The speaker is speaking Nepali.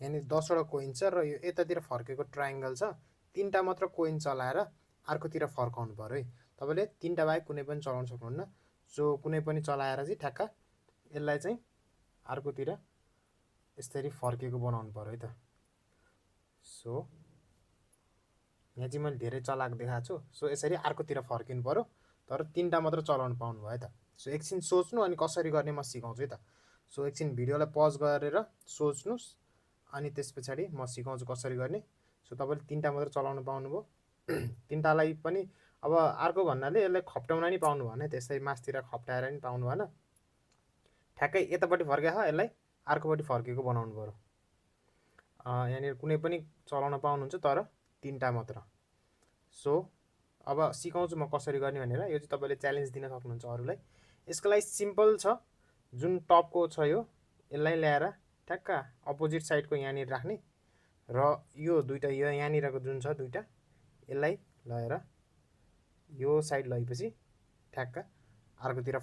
यहाँनिर 10 वटा कोइन छ र यो यतातिर फर्केको ट्रायंगल छ, 3टा मात्र कोइन चलाएर अर्कोतिर फर्काउनु पर्यो है। तपाईले 3टा बाहेक कुनै पनि चलाउन सक्नुहुन्न। सो कुनै पनि चलाएर चाहिँ ठ्याक्क यसलाई चाहिँ अर्कोतिर यसरी फर्केको बनाउनु पर्यो है त। सो यहाँ चाहिँ मैले धेरै चलाएको देखाएको छु। सो यसरी अर्कोतिर फर्किनु पर्यो, तर 3टा मात्र चलाउन पाउनु भयो है त। सो एकछिन सोच्नु अनि कसरी गर्ने म सिकाउँछु है त। सो एकछिन भिडियोलाई पज गरेर सोच्नुस् अनि त्यसपछि म सिकाउँछु कसरी गर्ने। सो तपाईले 3टा मात्र चलाउन पाउनुभयो। 3टालाई पनि अब अर्को भन्नाले यसलाई खप्टाउन नि पाउनु भएन, त्यसै मासतिर खप्टाएर नि पाउनु भएन। ठ्याक्कै यतापट्टि फर्केको यसलाई अर्कोपट्टि फर्केको बनाउनु पर्यो। यहाँनिर कुनै पनि चलाउन पाउनुहुन्छ तर 3टा मात्र। सो अब सिकाउँछु म कसरी गर्ने भनेर। यो चाहिँ तपाईले च्यालेन्ज दिन सक्नुहुन्छ अरूलाई। यसको लागि सिम्पल छ, जुन टपको छ यसलाई ल्याएर ठ्याक्क अपोजिट साइडको यहाँनिर राख्ने र यो दुईटा यो यहाँनिरको जुन छ दुईटा यसलाई लगेर यो साइड लगेपछि ठ्याक्क अर्कोतिर